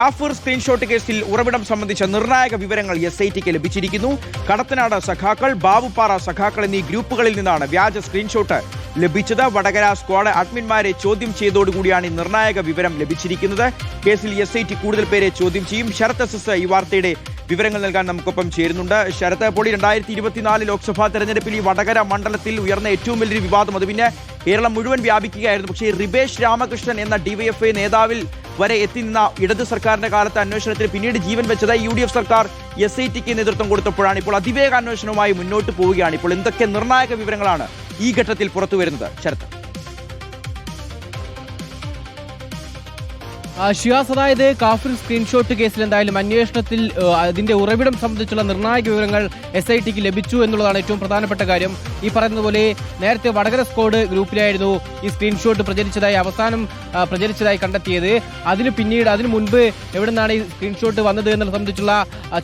കാഫൂർ screenshot കേസിൽ ഉറവിടം സംബന്ധിച്ച നിർണായക വിവരങ്ങൾ SITക്ക് ലഭിച്ചിരിക്കുന്നു. കടത്തനാട് സഖാക്കൾ, ബാവുപ്പാറ സഖാക്കൾ എന്നീ ഗ്രൂപ്പുകളിൽ നിന്നാണ് വ്യാജ സ്ക്രീൻഷോട്ട് ലഭിച്ചത്. വടകര സ്ക്വാഡ് അഡ്മിന്മാരെ ചോദ്യം ചെയ്തതോടുകൂടിയാണ് ഈ നിർണായക വിവരം ലഭിച്ചിരിക്കുന്നത്. കേസിൽ SIT കൂടുതൽ പേരെ ചോദ്യം ചെയ്യും. ശരത് SS ഈ വാർത്തയുടെ വിവരങ്ങൾ നൽകാൻ നമുക്കൊപ്പം ചേരുന്നുണ്ട്. ശരത്, അപ്പോൾ 2024 ലോക്സഭാ തെരഞ്ഞെടുപ്പിൽ ഈ വടകര മണ്ഡലത്തിൽ ഉയർന്ന ഏറ്റവും വലിയൊരു വിവാദം, അത് പിന്നെ കേരളം മുഴുവൻ വ്യാപിക്കുകയായിരുന്നു. പക്ഷേ റിബേഷ് രാമകൃഷ്ണൻ എന്ന DYFI നേതാവിൽ വരെ എത്തി നിന്ന ഇടത് സർക്കാരിന്റെ കാലത്ത് അന്വേഷണത്തിന് പിന്നീട് ജീവൻ വെച്ചത് UDF സർക്കാർ SITക്ക് നേതൃത്വം കൊടുത്തപ്പോഴാണ്. ഇപ്പോൾ അതിവേഗ അന്വേഷണവുമായി മുന്നോട്ട് പോവുകയാണ്. ഇപ്പോൾ എന്തൊക്കെ നിർണായക വിവരങ്ങളാണ് ഈ ഘട്ടത്തിൽ പുറത്തു വരുന്നത്? ശരത്. ഷിയാസ്, അതായത് കാഫൂർ സ്ക്രീൻഷോട്ട് കേസിൽ എന്തായാലും അന്വേഷണത്തിൽ അതിന്റെ ഉറവിടം സംബന്ധിച്ചുള്ള നിർണായക വിവരങ്ങൾ SITക്ക് ലഭിച്ചു എന്നുള്ളതാണ് ഏറ്റവും പ്രധാനപ്പെട്ട കാര്യം. ഈ പറയുന്ന പോലെ നേരത്തെ വടകര സ്ക്വാഡ് ഗ്രൂപ്പിലായിരുന്നു ഈ സ്ക്രീൻഷോട്ട് അവസാനം പ്രചരിച്ചതായി കണ്ടെത്തിയത്. അതിനു മുൻപ് എവിടെ നിന്നാണ് ഈ സ്ക്രീൻഷോട്ട് വന്നത് എന്നത് സംബന്ധിച്ചുള്ള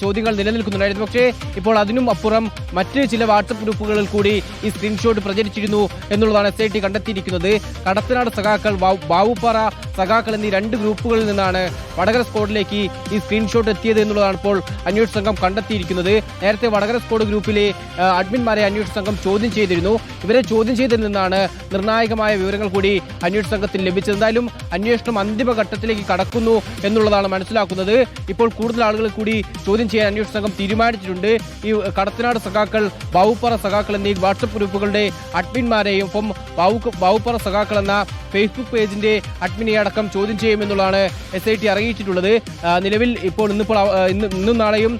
ചോദ്യങ്ങൾ നിലനിൽക്കുന്നുണ്ടായിരുന്നു. പക്ഷേ ഇപ്പോൾ അതിനും അപ്പുറം മറ്റ് ചില വാട്സപ്പ് ഗ്രൂപ്പുകളിൽ കൂടി ഈ സ്ക്രീൻഷോട്ട് പ്രചരിച്ചിരുന്നു എന്നുള്ളതാണ് SIT കണ്ടെത്തിയിരിക്കുന്നത്. കടത്തനാട് സഖാക്കൾ, ബാവുപ്പാറ സഖാക്കൾ എന്നീ രണ്ട് ഗ്രൂപ്പുകളിൽ നിന്നാണ് വടകര സ്ക്വാഡിലേക്ക് ഈ സ്ക്രീൻഷോട്ട് എത്തിയത് എന്നുള്ളതാണ് ഇപ്പോൾ അന്വേഷണ സംഘം കണ്ടെത്തിയിരിക്കുന്നത്. നേരത്തെ വടകര സ്ക്വാഡ് ഗ്രൂപ്പിലെ അഡ്മിന്മാരെ അന്വേഷണ സംഘം ചോദ്യം ചെയ്തിരുന്നു. ഇവരെ ചോദ്യം ചെയ്തതിൽ നിന്നാണ് നിർണായകമായ വിവരങ്ങൾ കൂടി അന്വേഷണ സംഘത്തിന് ലഭിച്ചത്. എന്തായാലും അന്വേഷണം അന്തിമഘട്ടത്തിലേക്ക് കടക്കുന്നു എന്നുള്ളതാണ് മനസ്സിലാക്കുന്നത്. ഇപ്പോൾ കൂടുതൽ ആളുകളെ കൂടി ചോദ്യം ചെയ്യാൻ അന്വേഷണ സംഘം തീരുമാനിച്ചിട്ടുണ്ട്. ഈ കടത്തനാട് സഖാക്കൾ, ബാവുപ്പാറ സഖാക്കൾ എന്നീ വാട്സപ്പ് ഗ്രൂപ്പുകളുടെ അഡ്മിന്മാരെയും ഒപ്പം ബാവുപ്പാറ സഖാക്കൾ എന്ന ഫേസ്ബുക്ക് പേജിന്റെ അഡ്മിനെ അടക്കം ചോദ്യം ചെയ്യുമെന്നുള്ളതാണ് SIT അറിയിച്ചിട്ടുള്ളത്. നിലവിൽ ഇപ്പോൾ ഇന്നും നാളെയും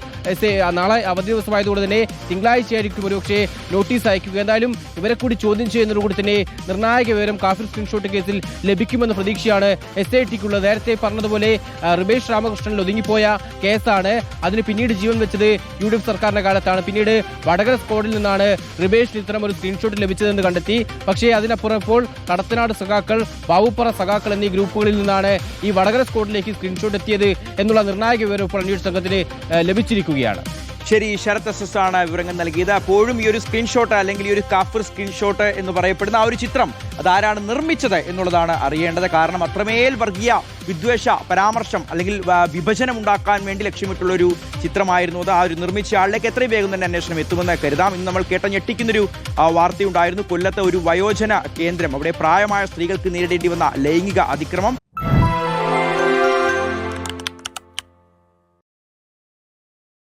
നാളെ അവധി ദിവസമായതുകൊണ്ട് തന്നെ തിങ്കളാഴ്ചയായിരിക്കും ഒരുപക്ഷെ നോട്ടീസ് അയക്കുക. എന്തായാലും ഇവരെ കൂടി ചോദ്യം ചെയ്യുന്നതോടുകൂടി തന്നെ നിർണായക വിവരം കാഫൂർ സ്ക്രീൻഷോട്ട് കേസിൽ ലഭിക്കുമെന്ന പ്രതീക്ഷയാണ് SITക്കുള്ളത്. നേരത്തെ പറഞ്ഞതുപോലെ റിബേഷ് രാമകൃഷ്ണനിൽ ഒതുങ്ങിപ്പോയ കേസാണ്. അതിന് പിന്നീട് ജീവൻ വെച്ചത് UDF സർക്കാരിന്റെ കാലത്താണ്. പിന്നീട് വടകര സ്ക്വാഡിൽ നിന്നാണ് റിബേഷിന് ഇത്തരം ഒരു സ്ക്രീൻഷോട്ട് ലഭിച്ചതെന്ന് കണ്ടെത്തി. പക്ഷേ അതിനപ്പുറം ഇപ്പോൾ കടത്തനാട് സഖാക്കൾ, ബാവുപ്പാറ സഖാക്കൾ എന്നീ ഗ്രൂപ്പുകളിൽ നിന്നാണ് ഈ വടകര സ്ക്വാഡിലേക്ക് സ്ക്രീൻഷോട്ട് എത്തിയത് എന്നുള്ള നിർണായക വിവരം ഇപ്പോൾ അന്വേഷണ സംഘത്തിന് ലഭിച്ചിരിക്കുകയാണ്. ശരി, ശരത് SS ആണ് വിവരങ്ങൾ നൽകിയത്. അപ്പോഴും ഈ ഒരു സ്ക്രീൻഷോട്ട് അല്ലെങ്കിൽ ഈ ഒരു കാഫൂർ സ്ക്രീൻഷോട്ട് എന്ന് പറയപ്പെടുന്ന ആ ഒരു ചിത്രം അതാരാണ് നിർമ്മിച്ചത് എന്നുള്ളതാണ് അറിയേണ്ടത്. കാരണം അത്രമേൽ വർഗീയ വിദ്വേഷ പരാമർശം അല്ലെങ്കിൽ വിഭജനം ഉണ്ടാക്കാൻ വേണ്ടി ലക്ഷ്യമിട്ടുള്ള ഒരു ചിത്രമായിരുന്നു അത്. ആ ഒരു നിർമ്മിച്ച ആളിലേക്ക് എത്രയും വേഗം തന്നെ അന്വേഷണം എത്തുമെന്ന് കരുതാം. ഇന്ന് നമ്മൾ കേട്ട ഞെട്ടിക്കുന്നൊരു വാർത്തയുണ്ടായിരുന്നു. കൊല്ലത്തെ ഒരു വയോജന കേന്ദ്രം, അവിടെ പ്രായമായ സ്ത്രീകൾക്ക് നേരിടേണ്ടി വന്ന ലൈംഗിക അതിക്രമം.